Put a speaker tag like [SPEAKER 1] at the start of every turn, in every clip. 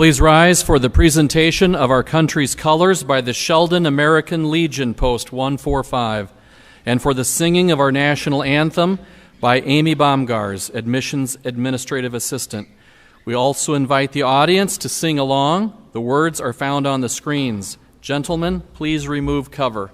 [SPEAKER 1] Please rise for the presentation of our country's colors by the Sheldon American Legion Post 145, and for the singing of our national anthem by Amy Baumgars, Admissions Administrative Assistant. We also invite the audience to sing along. The words are found on the screens. Gentlemen, please remove cover.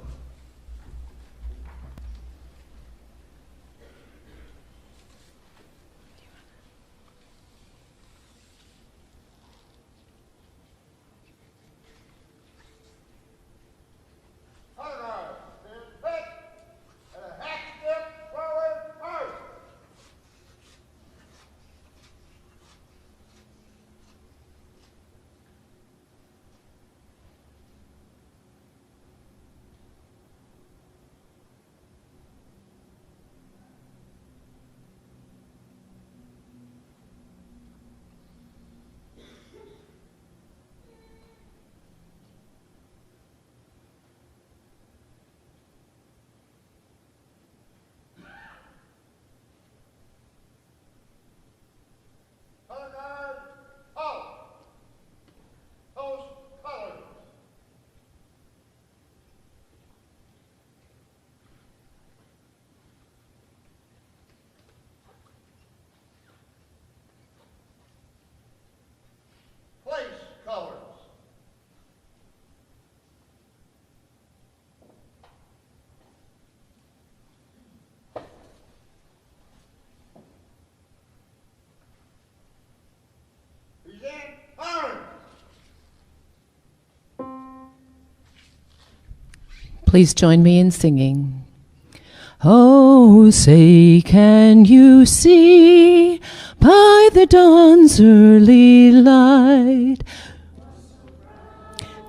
[SPEAKER 2] Please join me in singing. Oh, say, can you see by the dawn's early light,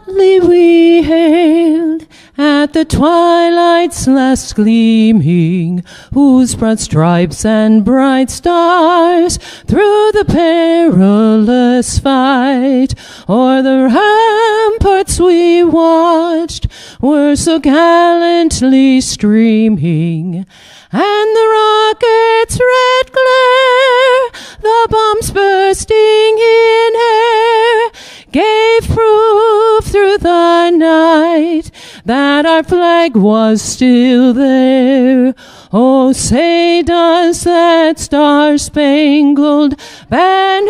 [SPEAKER 2] we hailed at the twilight's last gleaming, whose broad stripes and bright stars through the perilous fight o'er the ramparts we watched were so gallantly streaming, and the rocket's red glare, the bombs bursting in air, gave proof through the night that our flag was still there. Oh, say, does that star-spangled banner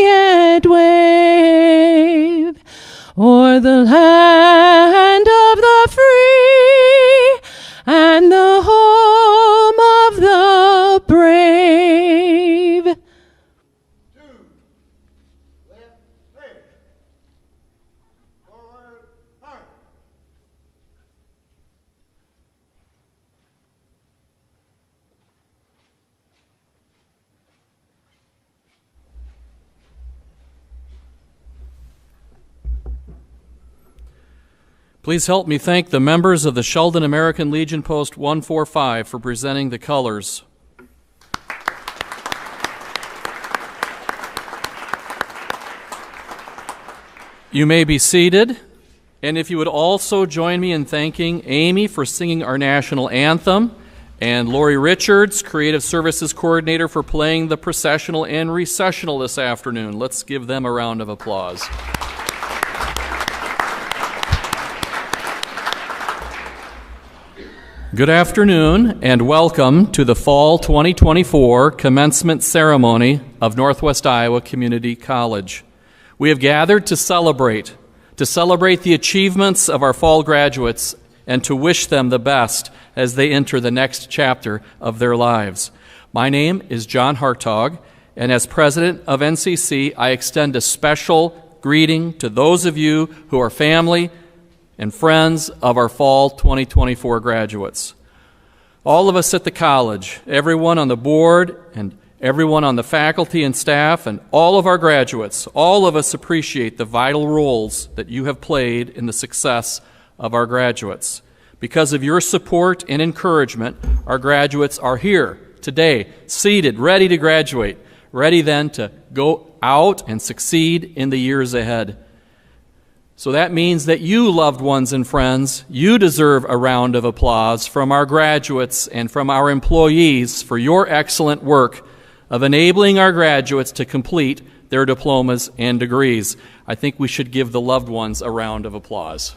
[SPEAKER 2] yet wave o'er the land of the free and the home of the brave?
[SPEAKER 1] Please help me thank the members of the Sheldon American Legion Post 145 for presenting the colors. You may be seated, and if you would also join me in thanking Amy for singing our national anthem, and Lori Richards, Creative Services Coordinator, for playing the processional and recessional this afternoon. Let's give them a round of applause. Good afternoon and welcome to the Fall 2024 Commencement Ceremony of Northwest Iowa Community College. We have gathered to celebrate the achievements of our fall graduates and to wish them the best as they enter the next chapter of their lives. My name is John Hartog, and as president of NCC, I extend a special greeting to those of you who are family and friends of our Fall 2024 graduates. All of us at the college, everyone on the board and everyone on the faculty and staff, and all of our graduates, all of us appreciate the vital roles that you have played in the success of our graduates. Because of your support and encouragement, our graduates are here today, seated, ready to graduate, ready then to go out and succeed in the years ahead. So that means that you, loved ones and friends, you deserve a round of applause from our graduates and from our employees for your excellent work of enabling our graduates to complete their diplomas and degrees. I think we should give the loved ones a round of applause.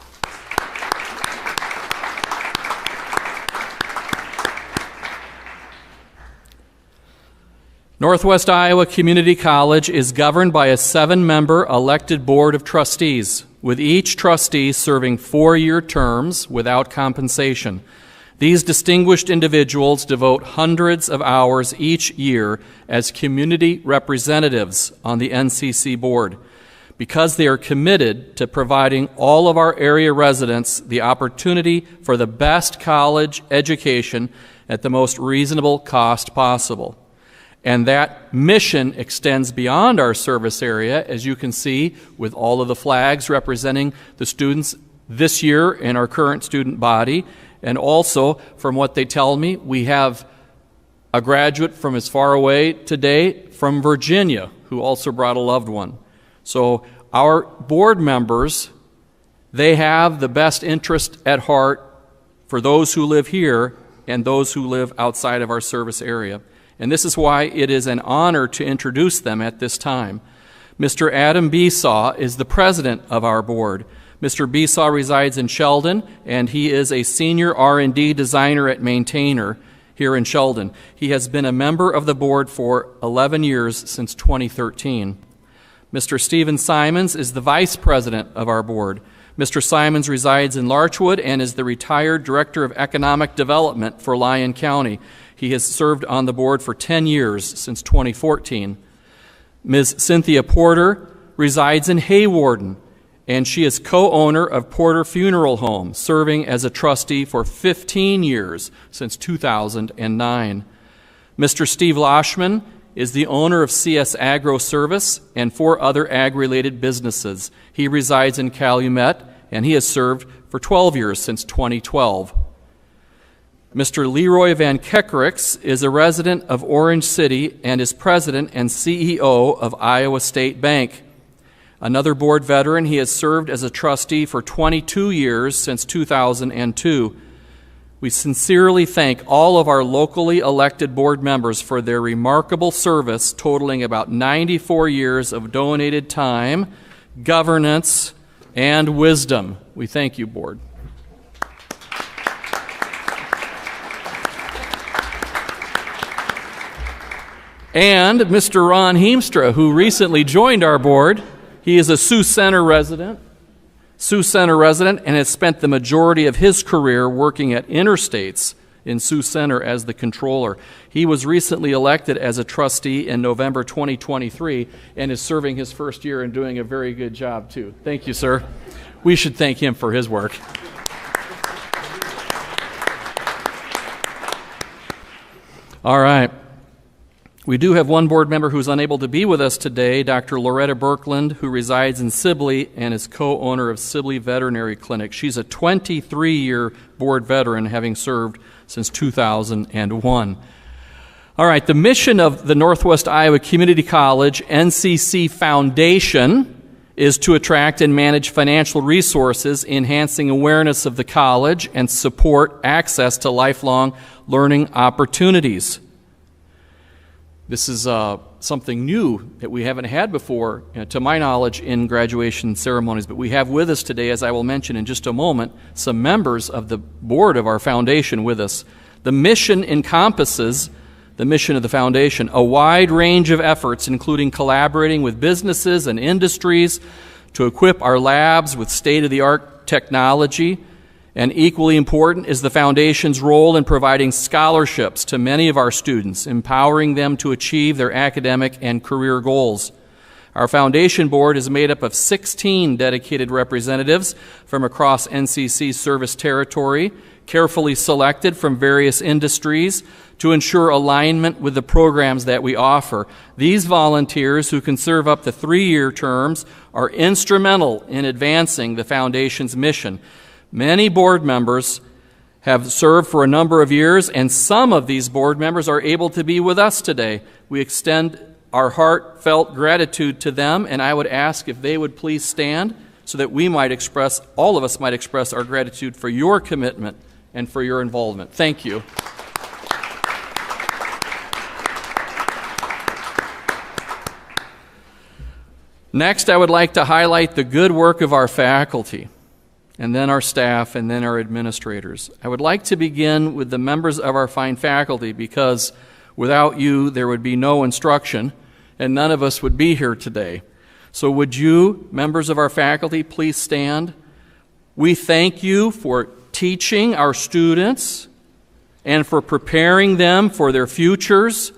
[SPEAKER 1] Northwest Iowa Community College is governed by a 7-member elected board of trustees, with each trustee serving 4-year terms without compensation. These distinguished individuals devote hundreds of hours each year as community representatives on the NCC board, because they are committed to providing all of our area residents the opportunity for the best college education at the most reasonable cost possible. And that mission extends beyond our service area, as you can see, with all of the flags representing the students this year in our current student body. And also, from what they tell me, we have a graduate from as far away today from Virginia who also brought a loved one. So our board members, they have the best interest at heart for those who live here and those who live outside of our service area. And this is why it is an honor to introduce them at this time. Mr. Adam Besaw is the president of our board. Mr. Besaw resides in Sheldon, and he is a senior R&D designer at Maintainer here in Sheldon. He has been a member of the board for 11 years since 2013. Mr. Stephen Simons is the vice president of our board. Mr. Simons resides in Larchwood and is the retired director of economic development for Lyon County. He has served on the board for 10 years since 2014. Ms. Cynthia Porter resides in Haywarden, and she is co-owner of Porter Funeral Home, serving as a trustee for 15 years since 2009. Mr. Steve Loshman is the owner of CS Agro Service and 4 other ag-related businesses. He resides in Calumet, and he has served for 12 years since 2012. Mr. Leroy Van Kekerix is a resident of Orange City and is president and CEO of Iowa State Bank. Another board veteran, he has served as a trustee for 22 years since 2002. We sincerely thank all of our locally elected board members for their remarkable service, totaling about 94 years of donated time, governance, and wisdom. We thank you, board. And Mr. Ron Heemstra, who recently joined our board. He is a Sioux Center resident, and has spent the majority of his career working at Interstates in Sioux Center as the controller. He was recently elected as a trustee in November 2023 and is serving his first year and doing a very good job, too. Thank you, sir. We should thank him for his work. All right. We do have one board member who's unable to be with us today, Dr. Loretta Birkland, who resides in Sibley and is co-owner of Sibley Veterinary Clinic. She's a 23-year board veteran, having served since 2001. All right, the mission of the Northwest Iowa Community College NCC Foundation is to attract and manage financial resources, enhancing awareness of the college, and support access to lifelong learning opportunities. This is something new that we haven't had before, to my knowledge, in graduation ceremonies. But we have with us today, as I will mention in just a moment, some members of the board of our foundation with us. The mission encompasses the mission of the foundation, a wide range of efforts, including collaborating with businesses and industries to equip our labs with state-of-the-art technology. And equally important is the foundation's role in providing scholarships to many of our students, empowering them to achieve their academic and career goals. Our foundation board is made up of 16 dedicated representatives from across NCC's service territory, carefully selected from various industries to ensure alignment with the programs that we offer. These volunteers, who can serve up to 3-year terms, are instrumental in advancing the foundation's mission. Many board members have served for a number of years, and some of these board members are able to be with us today. We extend our heartfelt gratitude to them, and I would ask if they would please stand so that all of us might express our gratitude for your commitment and for your involvement. Thank you. Next, I would like to highlight the good work of our faculty, and then our staff, and then our administrators. I would like to begin with the members of our fine faculty, because without you, there would be no instruction, and none of us would be here today. So would you, members of our faculty, please stand? We thank you for teaching our students and for preparing them for their futures.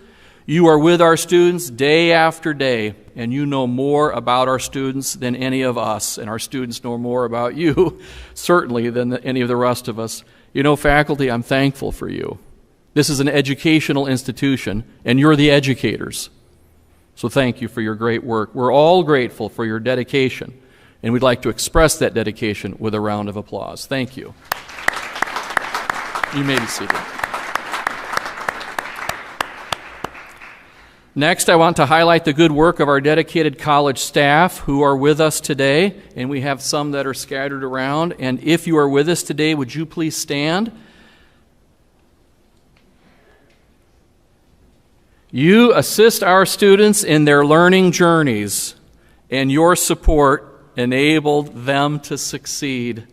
[SPEAKER 1] You are with our students day after day, and you know more about our students than any of us, and our students know more about you, certainly, than any of the rest of us. You know, faculty, I'm thankful for you. This is an educational institution, and you're the educators. So thank you for your great work. We're all grateful for your dedication, and we'd like to express that dedication with a round of applause. Thank you. You may be seated. Next, I want to highlight the good work of our dedicated college staff who are with us today, and we have some that are scattered around. And if you are with us today, would you please stand? You assist our students in their learning journeys, and your support enabled them to succeed.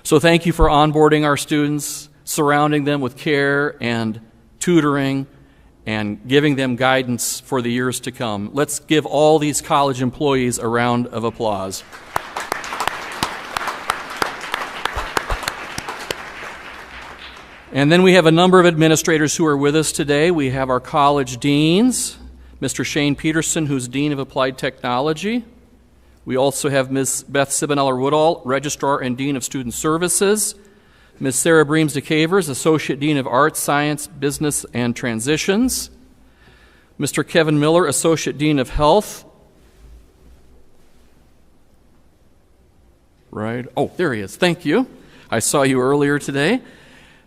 [SPEAKER 1] So thank you for onboarding our students, surrounding them with care and tutoring, and giving them guidance for the years to come. Let's give all these college employees a round of applause. And then we have a number of administrators who are with us today. We have our college deans, Mr. Shane Peterson, who's Dean of Applied Technology. We also have Ms. Beth Sibeneller-Woodall, Registrar and Dean of Student Services. Ms. Sarah Breams DeCavers, Associate Dean of Arts, Science, Business, and Transitions. Mr. Kevin Miller, Associate Dean of Health. Right. Oh, there he is. Thank you. I saw you earlier today.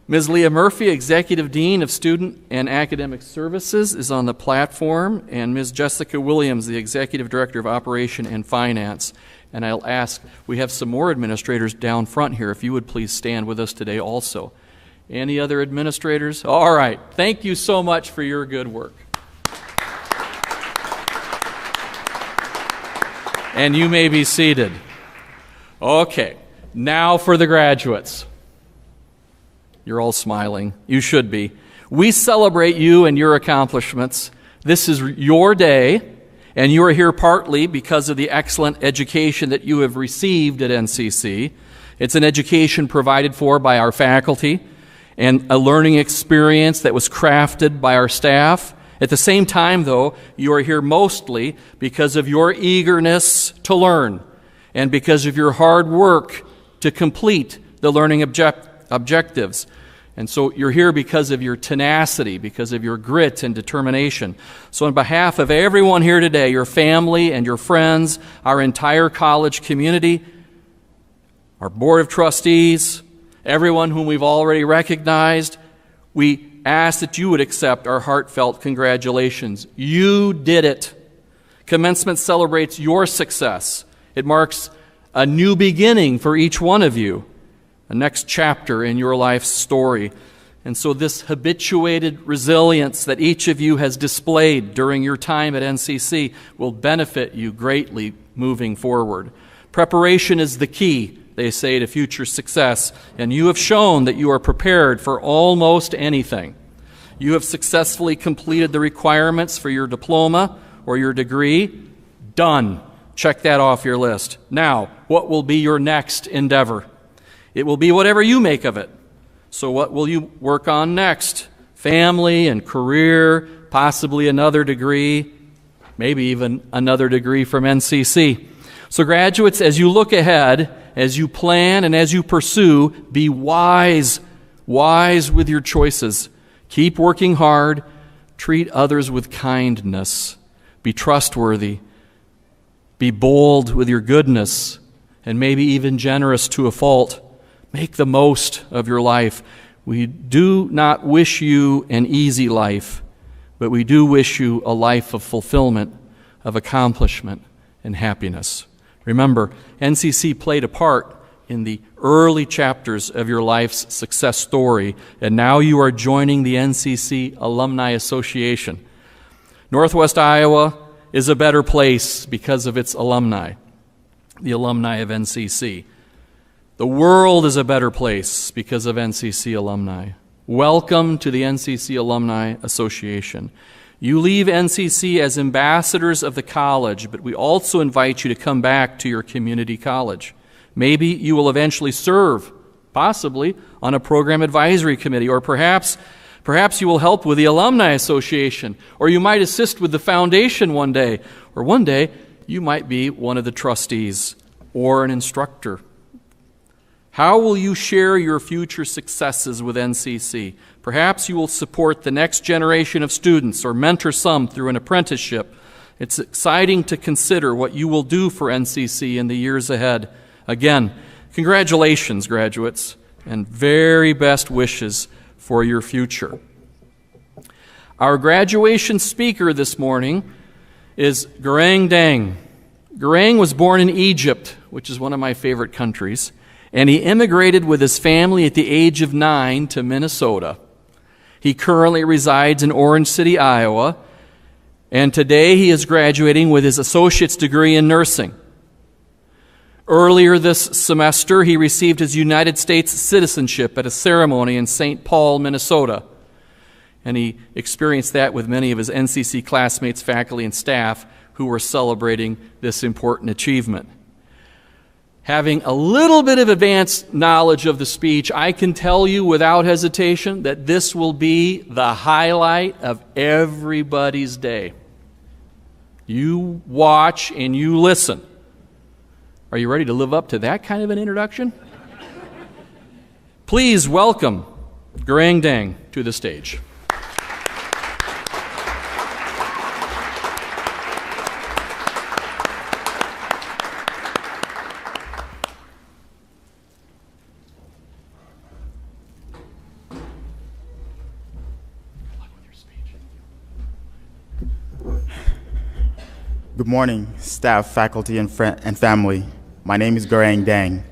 [SPEAKER 1] Ms. Leah Murphy, Executive Dean of Student and Academic Services, is on the platform, and Ms. Jessica Williams, the Executive Director of Operation and Finance. And I'll ask, we have some more administrators down front here, if you would please stand with us today also. Any other administrators? All right. Thank you so much for your good work. And you may be seated. Okay. Now for the graduates. You're all smiling. You should be. We celebrate you and your accomplishments. This is your day. And you are here partly because of the excellent education that you have received at NCC. It's an education provided for by our faculty and a learning experience that was crafted by our staff. At the same time, though, you are here mostly because of your eagerness to learn and because of your hard work to complete the learning objectives. And so you're here because of your tenacity, because of your grit and determination. So on behalf of everyone here today, your family and your friends, our entire college community, our board of trustees, everyone whom we've already recognized, we ask that you would accept our heartfelt congratulations. You did it. Commencement celebrates your success. It marks a new beginning for each one of you, a next chapter in your life's story. And so this habituated resilience that each of you has displayed during your time at NCC will benefit you greatly moving forward. Preparation is the key, they say, to future success, and you have shown that you are prepared for almost anything. You have successfully completed the requirements for your diploma or your degree. Done. Check that off your list. Now, what will be your next endeavor? It will be whatever you make of it. So what will you work on next? Family and career, possibly another degree, maybe even another degree from NCC. So graduates, as you look ahead, as you plan and as you pursue, be wise with your choices. Keep working hard. Treat others with kindness. Be trustworthy. Be bold with your goodness, and maybe even generous to a fault. Make the most of your life. We do not wish you an easy life, but we do wish you a life of fulfillment, of accomplishment, and happiness. Remember, NCC played a part in the early chapters of your life's success story, and now you are joining the NCC Alumni Association. Northwest Iowa is a better place because of its alumni, the alumni of NCC. The world is a better place because of NCC alumni. Welcome to the NCC Alumni Association. You leave NCC as ambassadors of the college, but we also invite you to come back to your community college. Maybe you will eventually serve, possibly, on a program advisory committee, or perhaps you will help with the Alumni Association, or you might assist with the foundation one day, or one day you might be one of the trustees or an instructor. How will you share your future successes with NCC? Perhaps you will support the next generation of students or mentor some through an apprenticeship. It's exciting to consider what you will do for NCC in the years ahead. Again, congratulations, graduates, and very best wishes for your future. Our graduation speaker this morning is Garang Dang. Garang was born in Egypt, which is one of my favorite countries, and he immigrated with his family at the age of 9 to Minnesota. He currently resides in Orange City, Iowa, and today he is graduating with his associate's degree in nursing. Earlier this semester, he received his United States citizenship at a ceremony in St. Paul, Minnesota, and he experienced that with many of his NCC classmates, faculty, and staff who were celebrating this important achievement. Having a little bit of advanced knowledge of the speech, I can tell you without hesitation that this will be the highlight of everybody's day. You watch and you listen. Are you ready to live up to that kind of an introduction? Please welcome Garang Dang to the stage.
[SPEAKER 3] Good morning, staff, faculty, and family. My name is Garang Dang.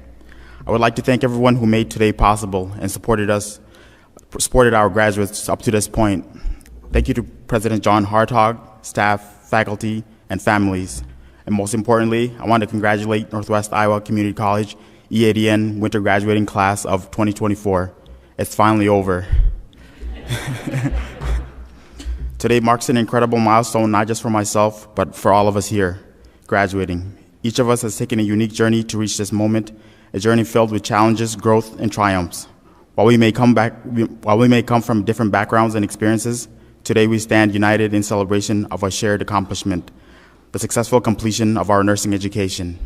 [SPEAKER 3] I would like to thank everyone who made today possible and supported our graduates up to this point. Thank you to President John Hartog, staff, faculty, and families. And most importantly, I want to congratulate Northwest Iowa Community College EADN Winter Graduating Class of 2024. It's finally over. Today marks an incredible milestone, not just for myself, but for all of us here, graduating. Each of us has taken a unique journey to reach this moment, a journey filled with challenges, growth, and triumphs. While we may come from different backgrounds and experiences, today we stand united in celebration of a shared accomplishment, the successful completion of our nursing education.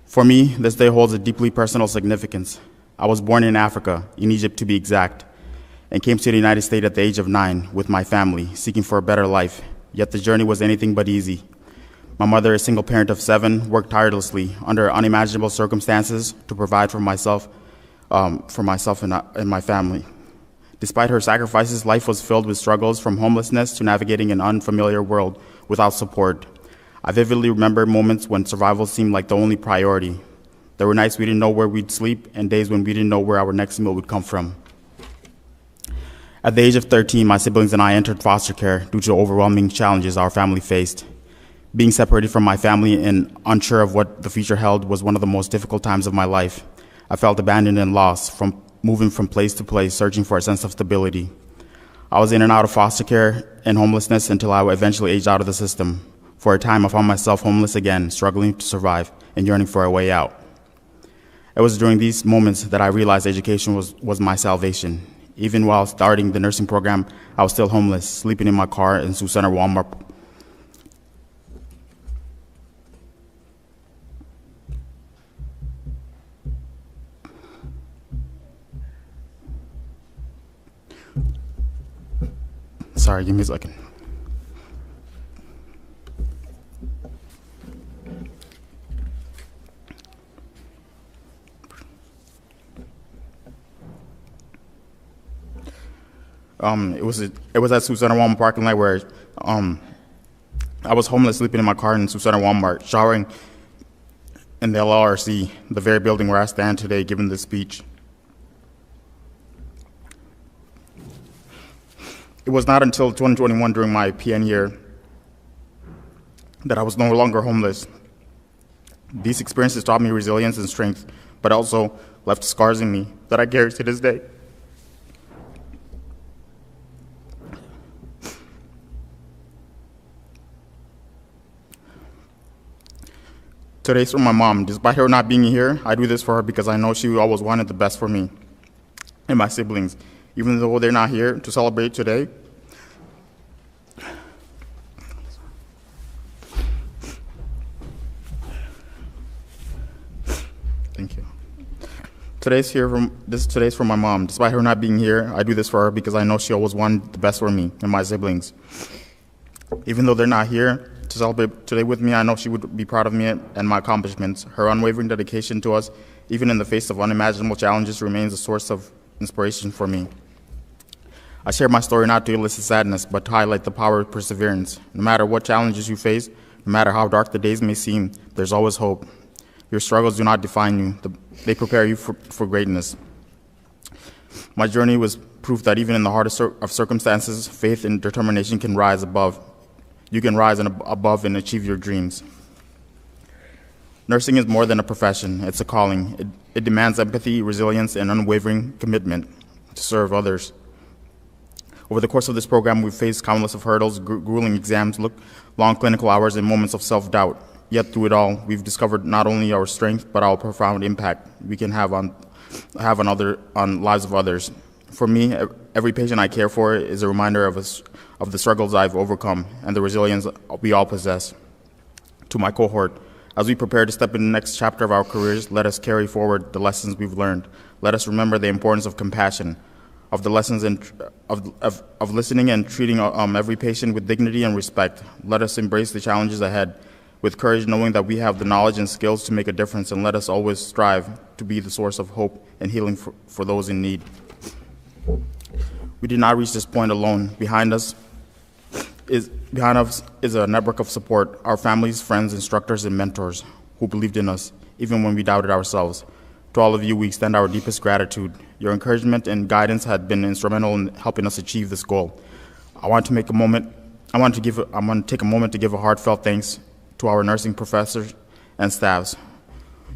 [SPEAKER 3] For me, this day holds a deeply personal significance. I was born in Africa, in Egypt to be exact, and came to the United States at the age of 9 with my family, seeking for a better life. Yet the journey was anything but easy. My mother, a single parent of 7, worked tirelessly under unimaginable circumstances to provide for myself and my family. Despite her sacrifices, life was filled with struggles, from homelessness to navigating an unfamiliar world without support. I vividly remember moments when survival seemed like the only priority. There were nights we didn't know where we'd sleep and days when we didn't know where our next meal would come from. At the age of 13, my siblings and I entered foster care due to the overwhelming challenges our family faced. Being separated from my family and unsure of what the future held was one of the most difficult times of my life. I felt abandoned and lost, from moving from place to place, searching for a sense of stability. I was in and out of foster care and homelessness until I eventually aged out of the system. For a time, I found myself homeless again, struggling to survive and yearning for a way out. It was during these moments that I realized education was my salvation. Even while starting the nursing program, I was still homeless, sleeping in my car in Sioux Center Walmart. Sorry, give me a second. It was at Sioux Center Walmart parking lot where I was homeless, sleeping in my car in Sioux Center Walmart, showering in the LRC, the very building where I stand today giving this speech. It was not until 2021, during my PN year, that I was no longer homeless. These experiences taught me resilience and strength, but also left scars in me that I carry to this day. Today's from my mom. Despite her not being here, I do this for her because I know she always wanted the best for me and my siblings. Even though they're not here to celebrate today, thank you. Today's from my mom. Despite her not being here, I do this for her because I know she always wanted the best for me and my siblings. Even though they're not here to celebrate today with me, I know she would be proud of me and my accomplishments. Her unwavering dedication to us, even in the face of unimaginable challenges, remains a source of inspiration for me. I share my story not to elicit sadness, but to highlight the power of perseverance. No matter what challenges you face, no matter how dark the days may seem, there's always hope. Your struggles do not define you. They prepare you for greatness. My journey was proof that even in the hardest of circumstances, faith and determination can rise above. You can rise above and achieve your dreams. Nursing is more than a profession. It's a calling. It demands empathy, resilience, and unwavering commitment to serve others. Over the course of this program, we've faced countless of hurdles, grueling exams, long clinical hours, and moments of self-doubt. Yet through it all, we've discovered not only our strength, but our profound impact we can have on lives of others. For me, every patient I care for is a reminder of the struggles I've overcome and the resilience we all possess. To my cohort, as we prepare to step into the next chapter of our careers, let us carry forward the lessons we've learned. Let us remember the importance of compassion, of the lessons of listening and treating every patient with dignity and respect. Let us embrace the challenges ahead with courage, knowing that we have the knowledge and skills to make a difference, and let us always strive to be the source of hope and healing for those in need. We did not reach this point alone. Behind us is a network of support, our families, friends, instructors, and mentors who believed in us, even when we doubted ourselves. To all of you, we extend our deepest gratitude. Your encouragement and guidance had been instrumental in helping us achieve this goal. I want to take a moment to give a heartfelt thanks to our nursing professors and staffs.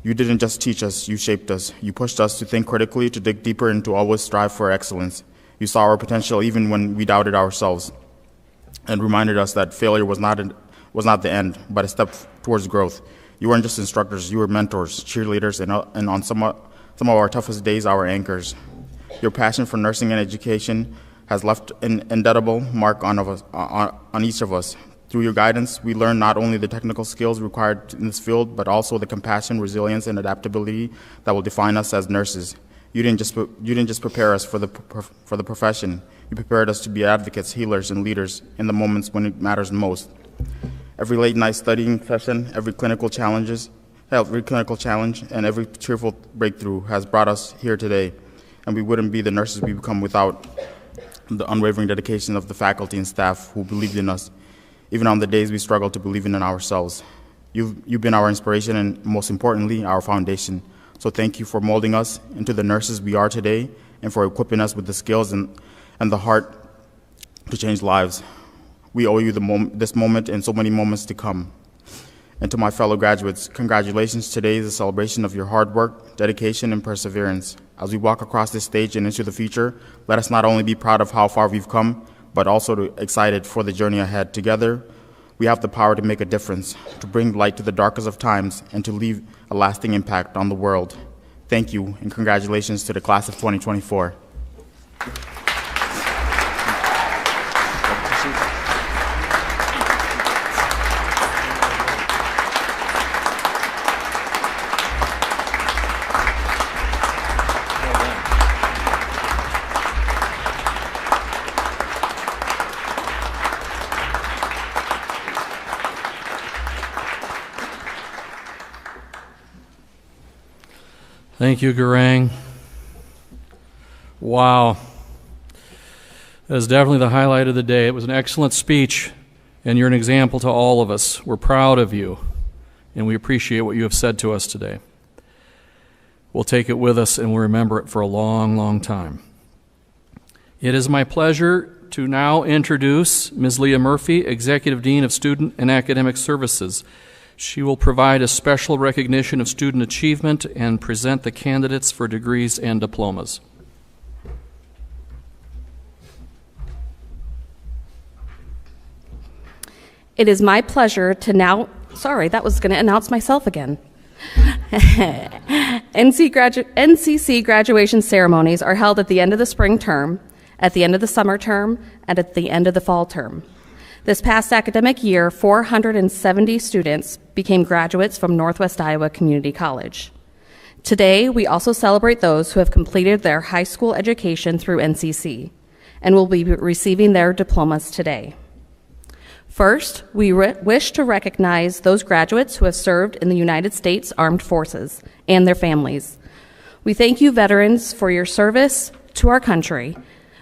[SPEAKER 3] You didn't just teach us, you shaped us. You pushed us to think critically, to dig deeper, and to always strive for excellence. You saw our potential even when we doubted ourselves, and reminded us that failure was not the end, but a step towards growth. You weren't just instructors, you were mentors, cheerleaders, and on some of our toughest days, our anchors. Your passion for nursing and education has left an indelible mark on each of us. Through your guidance, we learned not only the technical skills required in this field, but also the compassion, resilience, and adaptability that will define us as nurses. You didn't just prepare us for the profession. You prepared us to be advocates, healers, and leaders in the moments when it matters most. Every late night studying session, every clinical challenge, and every cheerful breakthrough has brought us here today, and we wouldn't be the nurses we become without the unwavering dedication of the faculty and staff who believed in us, even on the days we struggled to believe in ourselves. You've been our inspiration and, most importantly, our foundation. So thank you for molding us into the nurses we are today and for equipping us with the skills and the heart to change lives. We owe you this moment and so many moments to come. And to my fellow graduates, congratulations. Today is a celebration of your hard work, dedication, and perseverance. As we walk across this stage and into the future, let us not only be proud of how far we've come, but also excited for the journey ahead. Together, we have the power to make a difference, to bring light to the darkest of times, and to leave a lasting impact on the world. Thank you, and congratulations to the class of 2024.
[SPEAKER 1] Thank you, Garang. Wow. That is definitely the highlight of the day. It was an excellent speech, and you're an example to all of us. We're proud of you, and we appreciate what you have said to us today. We'll take it with us, and we'll remember it for a long, long time. It is my pleasure to now introduce Ms. Leah Murphy, Executive Dean of Student and Academic Services. She will provide a special recognition of student achievement and present the candidates for degrees and diplomas.
[SPEAKER 4] It is my pleasure to now, sorry, that was going to announce myself again. NCC graduation ceremonies are held at the end of the spring term, at the end of the summer term, and at the end of the fall term. This past academic year, 470 students became graduates from Northwest Iowa Community College. Today, we also celebrate those who have completed their high school education through NCC and will be receiving their diplomas today. First, we wish to recognize those graduates who have served in the United States Armed Forces and their families. We thank you, veterans, for your service to our country.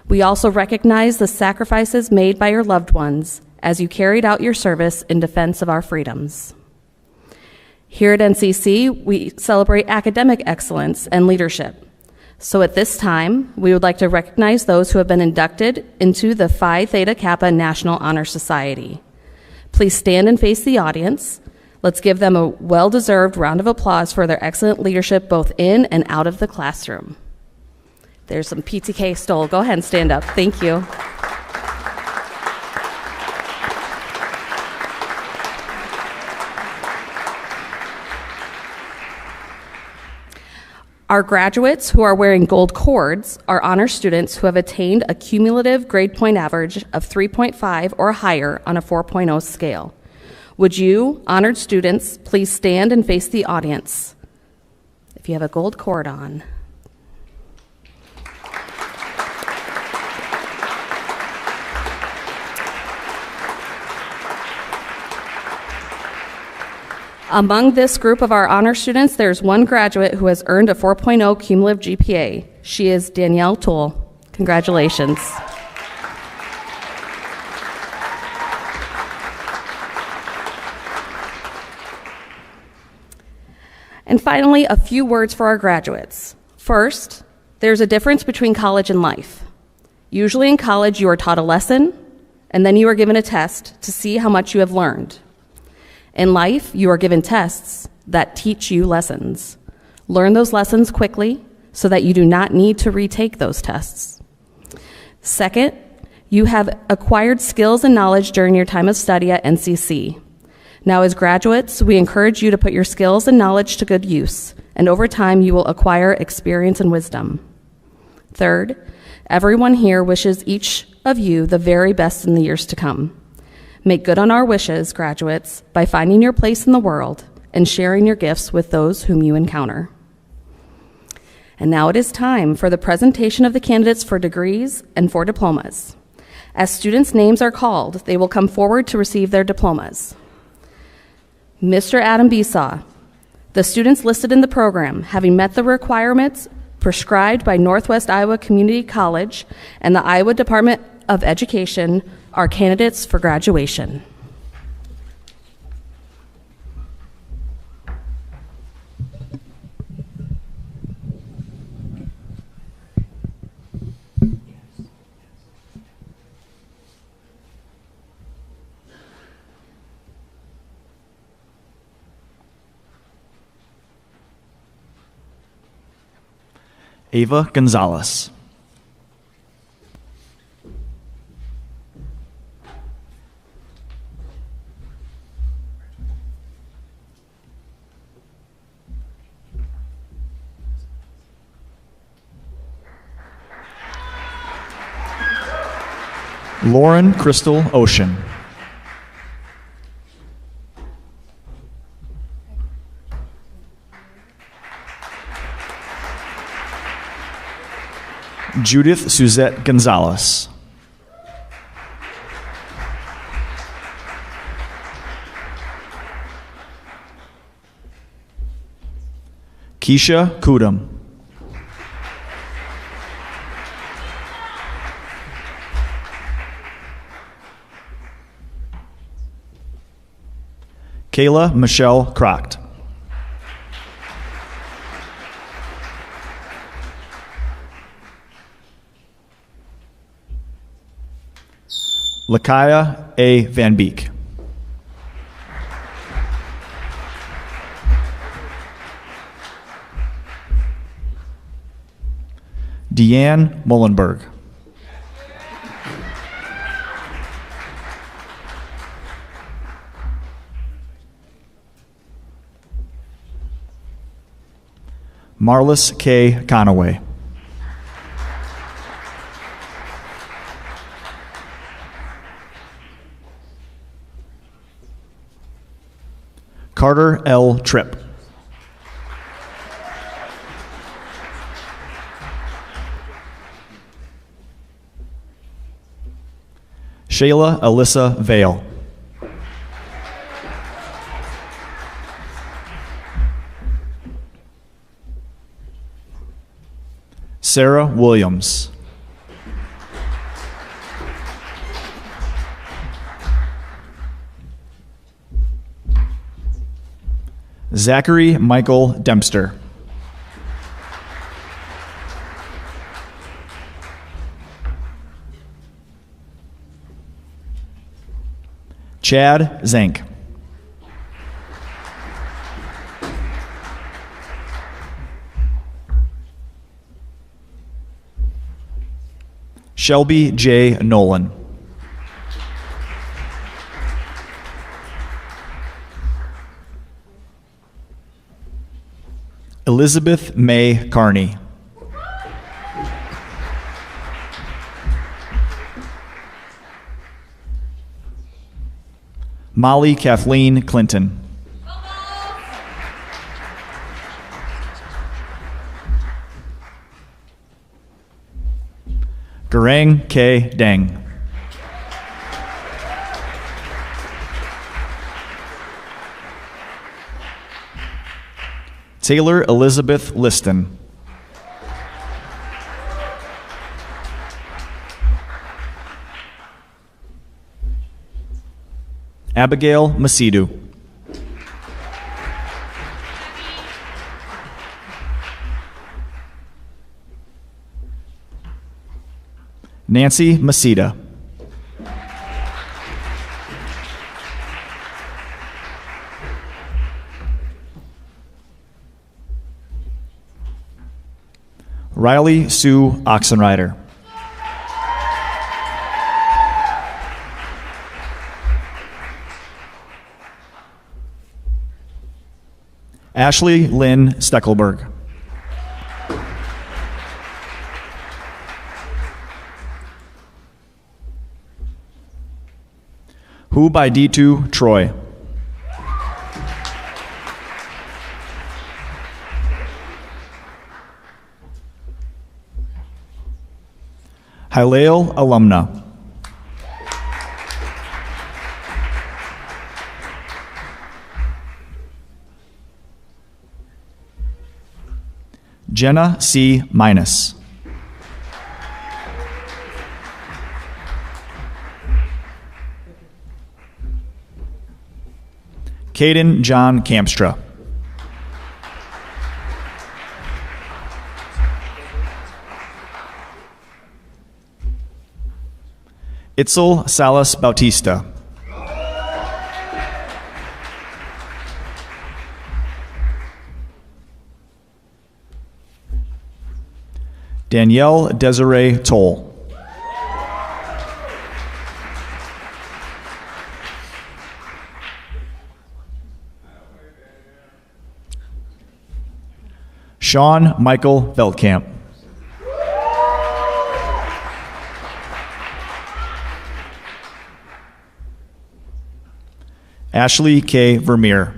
[SPEAKER 4] We also recognize the sacrifices made by your loved ones as you carried out your service in defense of our freedoms. Here at NCC, we celebrate academic excellence and leadership. So at this time, we would like to recognize those who have been inducted into the Phi Theta Kappa National Honor Society. Please stand and face the audience. Let's give them a well-deserved round of applause for their excellent leadership both in and out of the classroom. There's some PTK Stoll. Go ahead and stand up. Thank you. Our graduates who are wearing gold cords are honor students who have attained a cumulative grade point average of 3.5 or higher on a 4.0 scale. Would you, honored students, please stand and face the audience if you have a gold cord on. Among this group of our honor students, there's one graduate who has earned a 4.0 cumulative GPA. She is Danielle Toll. Congratulations. And finally, a few words for our graduates. First, there's a difference between college and life. Usually in college, you are taught a lesson, and then you are given a test to see how much you have learned. In life, you are given tests that teach you lessons. Learn those lessons quickly so that you do not need to retake those tests. Second, you have acquired skills and knowledge during your time of study at NCC. Now, as graduates, we encourage you to put your skills and knowledge to good use, and over time, you will acquire experience and wisdom. Third, everyone here wishes each of you the very best in the years to come. Make good on our wishes, graduates, by finding your place in the world and sharing your gifts with those whom you encounter. And now it is time for the presentation of the candidates for degrees and for diplomas. As students' names are called, they will come forward to receive their diplomas. Mr. Adam Besaw, the students listed in the program, having met the requirements prescribed by Northwest Iowa Community College and the Iowa Department of Education, are candidates for graduation.
[SPEAKER 5] Ava Gonzalez. Lauren Crystal Ocean. Judith Suzette Gonzalez. Keisha Kudum. Kayla Michelle Croct. Lakaya A. Van Beek. Deanne Mullenberg. Marlis K. Conaway. Carter L. Tripp. Shayla Alyssa Vale. Sarah Williams. Zachary Michael Dempster. Chad Zank. Shelby J. Nolan. Elizabeth May Carney. Molly Kathleen Clinton. Garang K. Deng. Taylor Elizabeth Liston. Abigail Masidu. Nancy Masita. Riley Sue Oxenrider. Ashley Lynn Steckelberg. Hu by D2 Troy. Hilael alumna. Jenna C. Minus. Caden John Campstra. Itzel Salas Bautista. Danielle Desiree Toll. Sean Michael Veldkamp. Ashley K. Vermeer.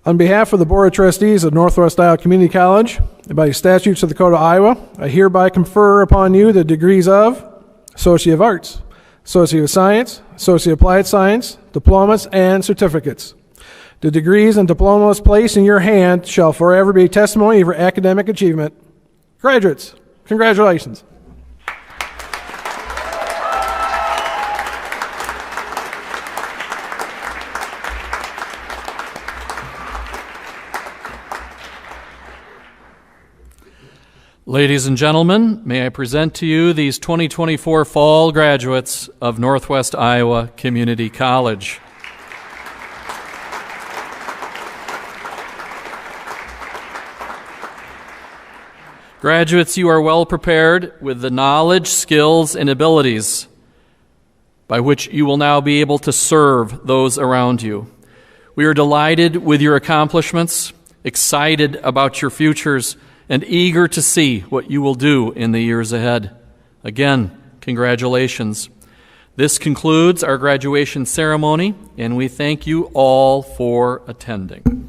[SPEAKER 6] On behalf of the Board of Trustees of Northwest Iowa Community College, and by statutes of the Code of Iowa, I hereby confer upon you the degrees of Associate of Arts, Associate of Science, Associate of Applied Science, diplomas, and certificates. The degrees and diplomas placed in your hand shall forever be testimony of your academic achievement. Graduates, congratulations.
[SPEAKER 1] Ladies and gentlemen, may I present to you these 2024 fall graduates of Northwest Iowa Community College. Graduates, you are well prepared with the knowledge, skills, and abilities by which you will now be able to serve those around you. We are delighted with your accomplishments, excited about your futures, and eager to see what you will do in the years ahead. Again, congratulations. This concludes our graduation ceremony, and we thank you all for attending.